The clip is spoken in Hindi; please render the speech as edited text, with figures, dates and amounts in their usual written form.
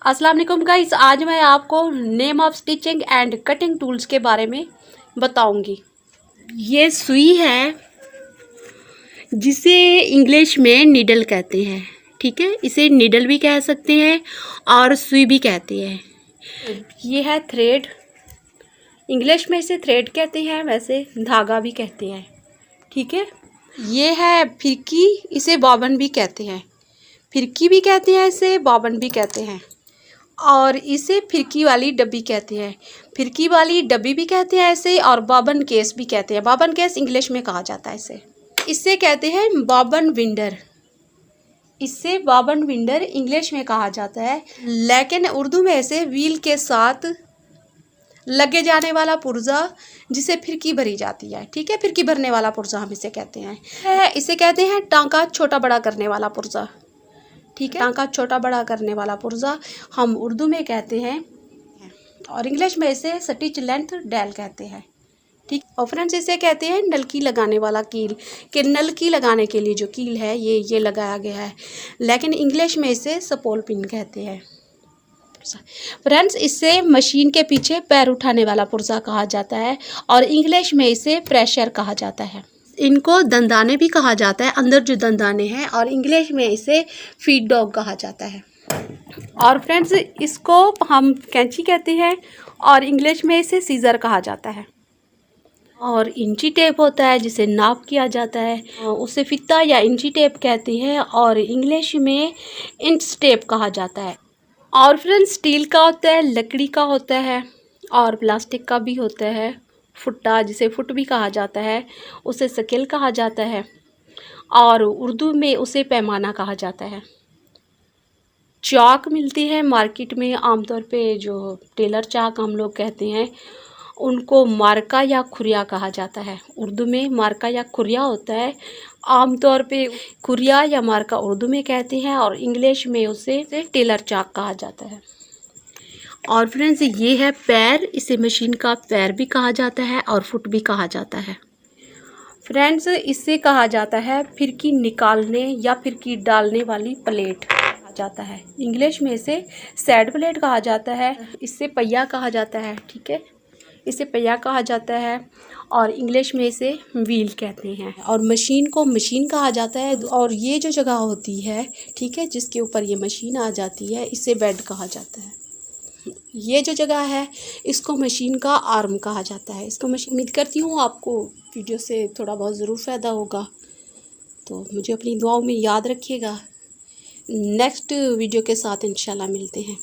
अस्सलाम वालेकुम गाइस, आज मैं आपको name of stitching and cutting tools के बारे में बताऊंगी। ये सुई है जिसे इंग्लिश में नीडल कहते हैं, ठीक है। इसे नीडल भी कह सकते हैं और सुई भी कहते हैं। ये है थ्रेड, इंग्लिश में इसे थ्रेड कहते हैं, वैसे धागा भी कहते हैं, ठीक है। ये है फिरकी, इसे बॉबन भी कहते हैं, फिरकी भी कहते हैं, इसे बॉबन भी कहते हैं। और इसे फिरकी वाली डब्बी कहते हैं, फिरकी वाली डब्बी भी कहते हैं ऐसे, और बॉबन केस भी कहते हैं। बॉबन केस इंग्लिश में कहा जाता है इसे कहते हैं बॉबन विंडर। इससे बॉबन विंडर इंग्लिश में कहा जाता है, लेकिन उर्दू में इसे व्हील के साथ लगे जाने वाला पुर्जा जिसे फिरकी भरी जाती है, ठीक है। फिरकी भरने वाला पुर्जा हम इसे कहते हैं। इसे कहते हैं टांका छोटा बड़ा करने वाला पुर्जा, ठीक है। टांका छोटा बड़ा करने वाला पुर्जा हम उर्दू में कहते हैं, और इंग्लिश में इसे स्टिच लेंथ डेल कहते हैं, ठीक। और फ्रेंड्स, इसे कहते हैं नलकी लगाने वाला कील, कि नलकी लगाने के लिए जो कील है ये लगाया गया है, लेकिन इंग्लिश में इसे सपोल पिन कहते हैं। फ्रेंड्स, इससे मशीन के पीछे पैर उठाने वाला पुर्जा कहा जाता है, और इंग्लिश में इसे प्रेशर कहा जाता है। इनको दंदाने भी कहा जाता है, अंदर जो दंदाने हैं, और इंग्लिश में इसे फीड डॉग कहा जाता है। और फ्रेंड्स, इसको हम कैंची कहते हैं, और इंग्लिश में इसे सीजर कहा जाता है। और इंची टेप होता है जिसे नाप किया जाता है, उसे फित्ता या इंची टेप कहते हैं, और इंग्लिश में इंच टेप कहा जाता है। और फ्रेंड्स, स्टील का होता है, लकड़ी का होता है, और प्लास्टिक का भी होता है। फुट्टा, जिसे फुट भी कहा जाता है, उसे स्केल कहा जाता है, और उर्दू में उसे पैमाना कहा जाता है। चाक मिलती है मार्केट में, आमतौर पे जो टेलर चाक हम लोग कहते हैं, उनको मार्का या खुरिया कहा जाता है। उर्दू में मार्का या खुरिया होता है, आमतौर पे खुरिया या मार्का उर्दू में कहते हैं, और इंग्लिश में उसे टेलर चाक कहा जाता है। और फ्रेंड्स, ये है पैर, इसे मशीन का पैर भी कहा जाता है और फुट भी कहा जाता है। फ्रेंड्स, इससे कहा जाता है फिरकी निकालने या फिरकी डालने वाली प्लेट कहा जाता है। इंग्लिश में इसे सैड प्लेट कहा जाता है, इससे पहिया कहा जाता है, ठीक है। इसे पहिया कहा जाता है, और इंग्लिश में इसे व्हील कहते हैं। और मशीन को मशीन कहा जाता है, और ये जो जगह होती है, ठीक है, जिसके ऊपर ये मशीन आ जाती है, इसे बेड कहा जाता है। ये जो जगह है, इसको मशीन का आर्म कहा जाता है। इसको मशीन, उम्मीद करती हूँ आपको वीडियो से थोड़ा बहुत ज़रूर फ़ायदा होगा, तो मुझे अपनी दुआओं में याद रखिएगा। नेक्स्ट वीडियो के साथ इंशाल्लाह मिलते हैं।